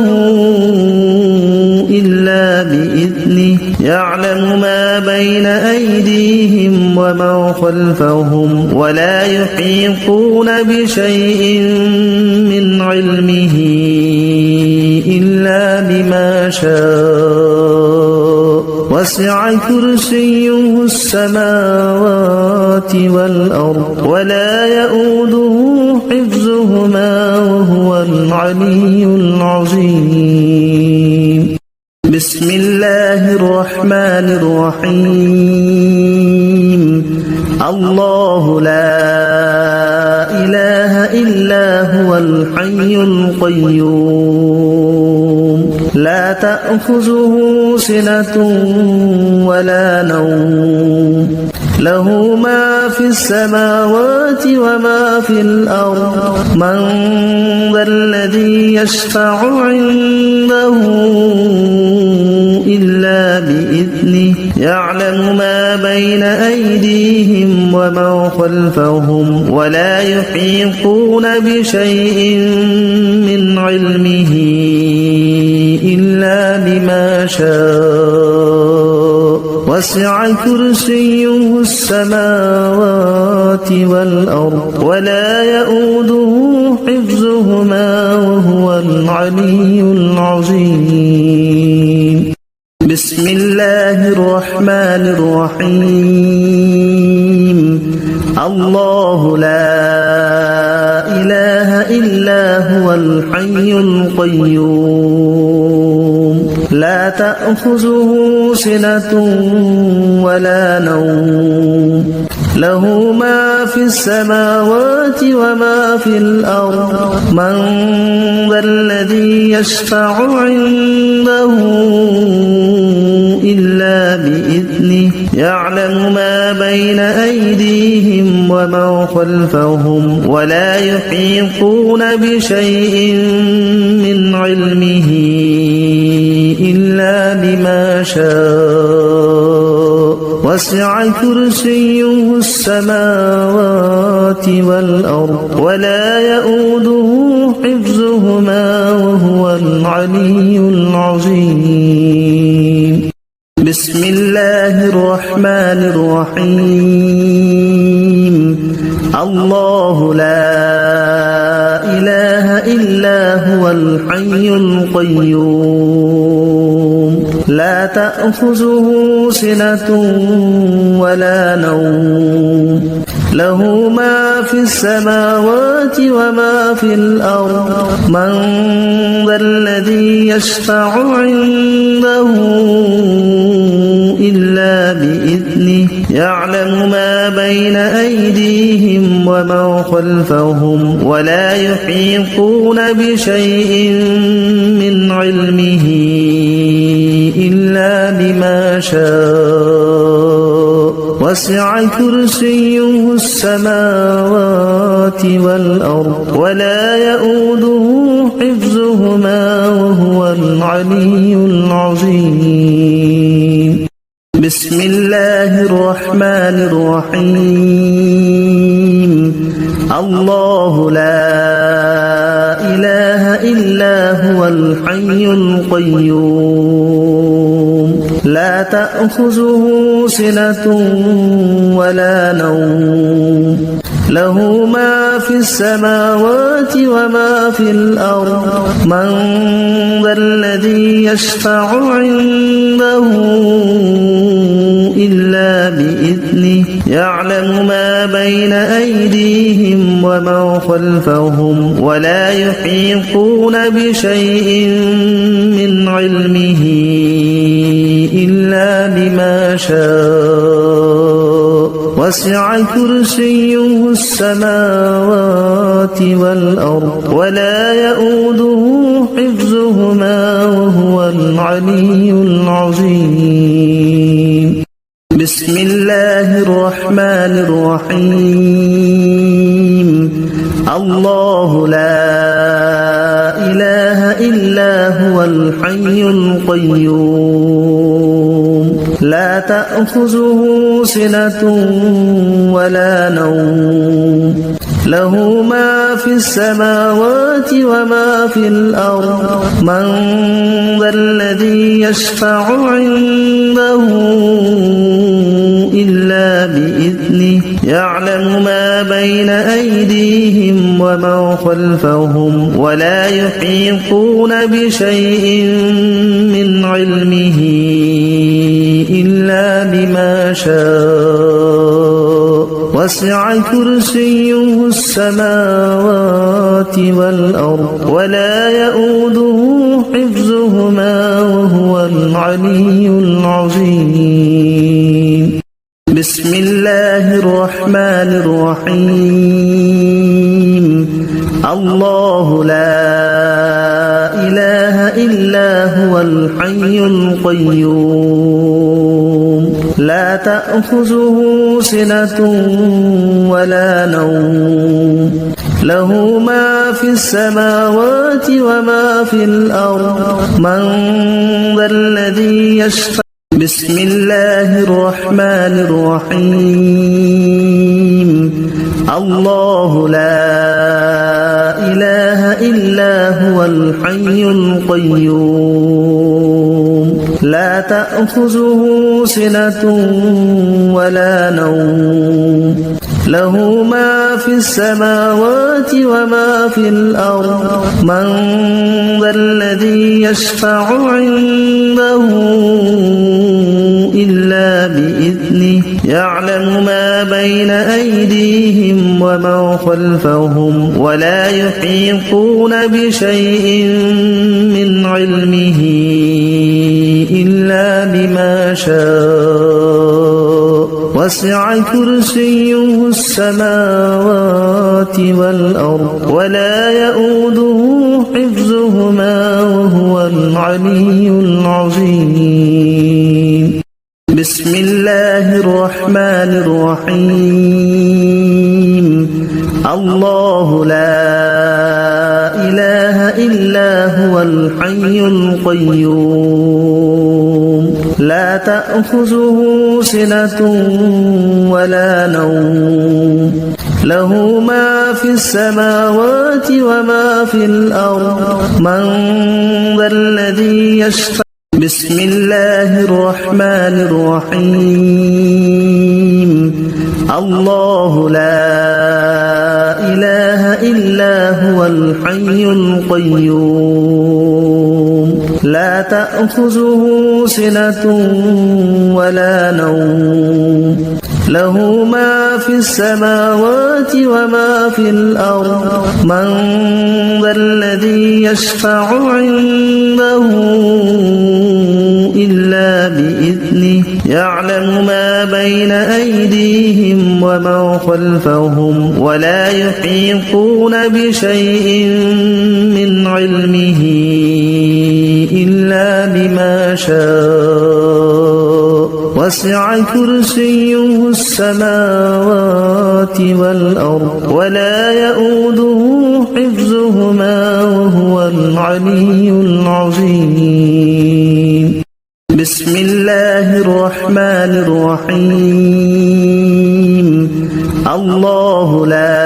إلا بإذنه يعلم ما بين أيديهم وما خلفهم ولا يحيطون بشيء من علمه إلا بما شاء وسع كرسيه السماوات والأرض ولا يؤوده حفظهما وهو العلي العظيم. بسم الله الرحمن الرحيم. الله لا إله إلا هو الحي القيوم لا تأخذه سنة ولا نوم له ما في السماوات وما في الأرض من ذا الذي يشفع عنده إلا بإذنه يعلم ما بين أيديهم وما خلفهم ولا يحيطون بشيء من علمه إلا بما شاء وسع كرسيه السماوات والأرض ولا يؤوده حفظهما وهو العلي العظيم. بسم الله الرحمن الرحيم. الله لا إله إلا هو الحي القيوم لا تأخذه سنة ولا نوم له ما في السماوات وما في الأرض من ذا الذي يشفع عنده إلا بإذنه يعلم ما بين أيديهم وما خلفهم ولا يحيطون بشيء من علمه إلا بما شاء وسع كرسيه السماوات والأرض ولا يؤوده حفظهما وهو العلي العظيم. بسم الله الرحمن الرحيم. الله لا إله إلا هو الحي القيوم لا تأخذه سنة ولا نوم له ما في السماوات وما في الأرض من ذا الذي يشفع عنده إلا بإذنه يعلم ما بين أيديهم وما خلفهم ولا يحيطون بشيء من علمه إلا بما شاء وسع كرسيه السماوات والأرض ولا يؤوده حفظهما وهو العلي العظيم. بسم الله الرحمن الرحيم. الله لا إله إلا هو الحي القيوم لا تأخذه سنة ولا نوم له ما في السماوات وما في الأرض من ذا الذي يشفع عنده إلا بإذنه يعلم ما بين أيديهم وما خلفهم ولا يحيطون بشيء من علمه إلا بما شاء وسع كرسيه السماوات والأرض ولا يؤوده حفظهما وهو العلي العظيم. بسم الله الرحمن الرحيم. الله لا إله إلا هو الحي القيوم لا تأخذه سنة ولا نوم له ما في السماوات وما في الأرض من ذا الذي يشفع عنده إلا بإذنه يعلم ما بين أيديهم وما خلفهم ولا يحيطون بشيء من علمه إلا بما شاء وسع كرسيه السماوات والأرض ولا يؤوده حفظهما وهو العلي العظيم. بسم الله الرحمن الرحيم. الله لا إله إلا هو الحي القيوم لا تأخذه سنة ولا نوم له ما في السماوات وما في الأرض من ذا الذي يشفع. بسم الله الرحمن الرحيم. الله لا إله إلا هو الحي القيوم لا تأخذه سنة ولا نوم له ما في السماوات وما في الأرض من ذا الذي يشفع عنده إلا بإذنه يعلم ما بين أيديهم وما خلفهم ولا يحيطون بشيء من علمه إلا بما شاء وسع كرسيه السماوات والأرض ولا يؤوده حفظهما وهو العلي العظيم. بسم الله الرحمن الرحيم. الله لا إله إلا هو الحي القيوم لا تأخذه سنة ولا نوم له ما في السماوات وما في الأرض من ذا الذي يشفع. بسم الله الرحمن الرحيم. الله لا إله إلا هو الحي القيوم لا تأخذه سنة ولا نوم له ما في السماوات وما في الأرض من ذا الذي يشفع عنده إلا بإذنه يعلم ما بين أيديهم وما خلفهم ولا يحيطون بشيء من علمه إلا بما شاء وسع كرسيه السماوات والأرض ولا يؤوده حفظهما وهو العلي العظيم. بسم الله الرحمن الرحيم. الله لا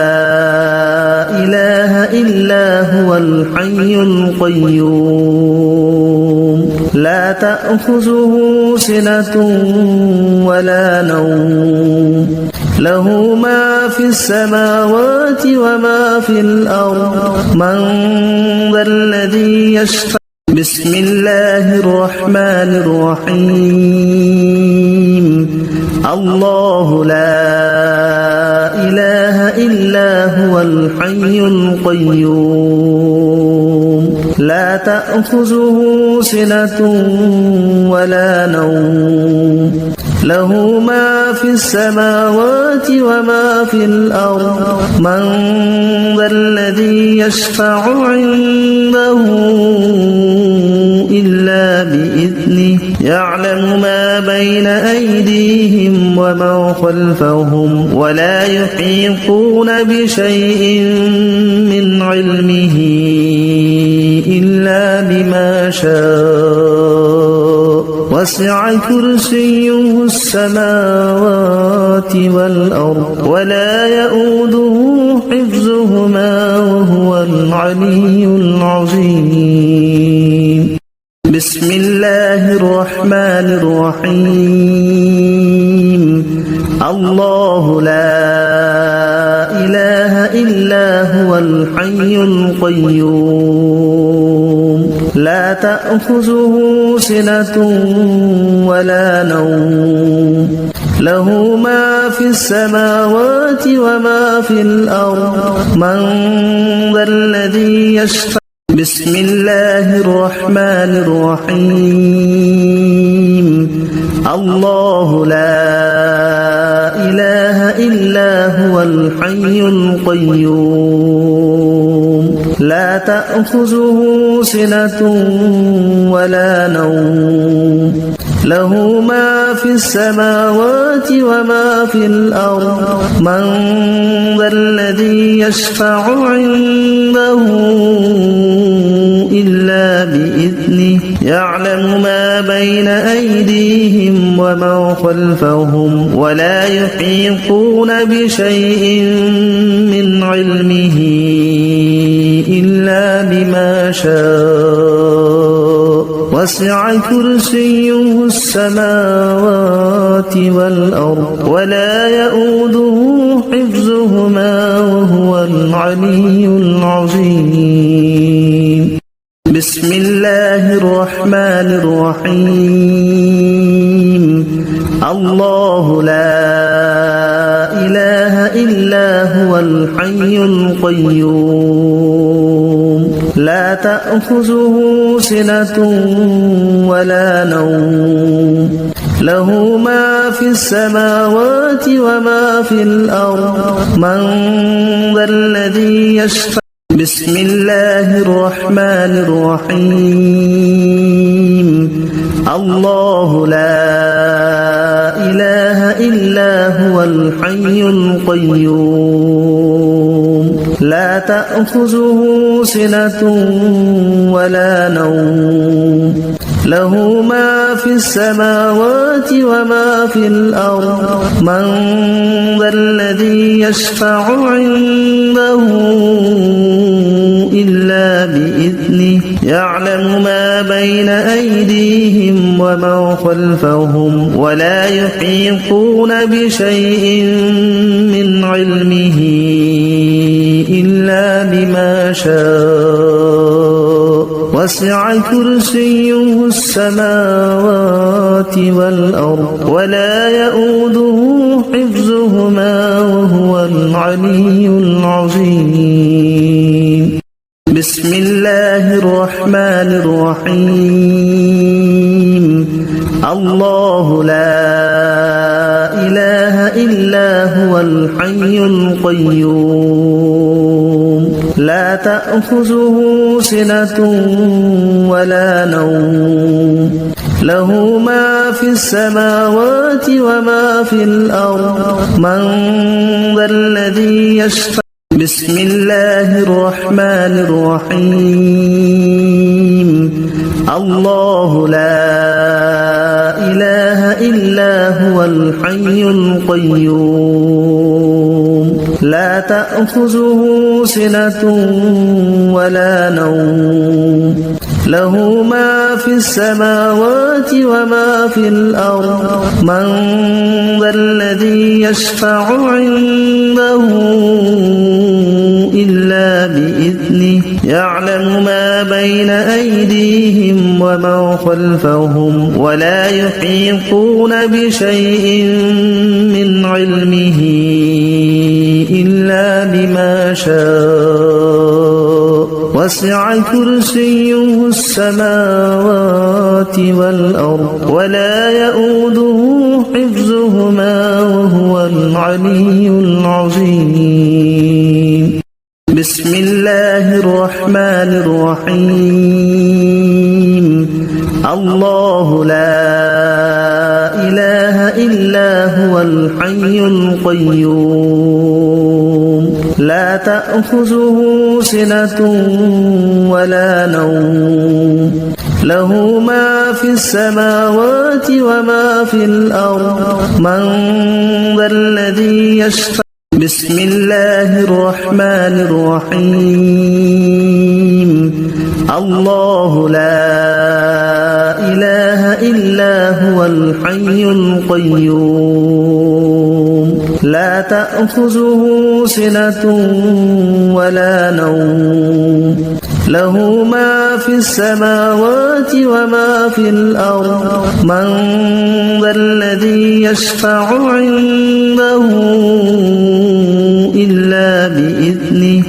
إله إلا هو الحي القيوم لا تأخذه سنة ولا نوم له ما في السماوات وما في الأرض من ذا الذي يشفع. بسم الله الرحمن الرحيم. الله لا إله إلا هو الحي القيوم لا تأخذه سنة ولا نوم له ما في السماوات وما في الأرض من ذا الذي يشفع عنده إلا بإذنه يعلم ما بين أيديهم وما خلفهم ولا يحيطون بشيء من علمه إلا بما شاء وسع كرسيه السماوات والأرض ولا يؤوده حفظهما وهو العلي العظيم بسم الله الرحمن الرحيم الله لا إله إلا هو الحي القيوم لا تأخذه سنة ولا نوم له ما في السماوات وما في الأرض من ذا الذي يشفع بسم الله الرحمن الرحيم الله لا إله إلا هو الحي القيوم لا تأخذه سنة ولا نوم له ما في السماوات وما في الأرض من ذا الذي يشفع عنده إلا بإذنه يعلم ما بين أيديهم وما خلفهم ولا يحيطون بشيء من علمه إلا بما شاء وسع كرسيه السماوات والأرض ولا يؤوده حفظهما وهو العلي العظيم بسم الله الرحمن الرحيم الله لا إله إلا هو الحي القيوم لا تأخذه سنة ولا نوم له ما في السماوات وما في الأرض من ذا الذي يشفع بسم الله الرحمن الرحيم الله لا إله إلا هو الحي القيوم لا تأخذه سنة ولا نوم له ما في السماوات وما في الأرض من ذا الذي يشفع عنده إلا بإذنه يعلم ما بين أيديهم وما خلفهم ولا يحيطون بشيء من علمه إلا بما شاء وسع كرسيه السماوات والأرض ولا يؤوده حفظهما وهو العلي العظيم بسم الله الرحمن الرحيم الله لا إله إلا هو الحي القيوم لا تأخذه سنة ولا نوم له ما في السماوات وما في الأرض من ذا الذي يشفع بسم الله الرحمن الرحيم الله لا إله إلا هو الحي القيوم لا تأخذه سنة ولا نوم له ما في السماوات وما في الأرض من ذا الذي يشفع عنده إلا بإذنه يعلم ما بين أيديهم وما خلفهم ولا يحيطون بشيء من علمه إلا بما شاء وسع كرسيه السماوات والأرض ولا يؤوده حفظهما وهو العلي العظيم بسم الله الرحمن الرحيم الله لا إله إلا هو الحي القيوم لا تأخذه سنة ولا نوم له ما في السماوات وما في الأرض من ذا الذي يشفع بسم الله الرحمن الرحيم الله لا إله إلا هو الحي القيوم لا تأخذه سنة ولا نوم له ما في السماوات وما في الأرض من ذا الذي يشفع عنده إلا بإذنه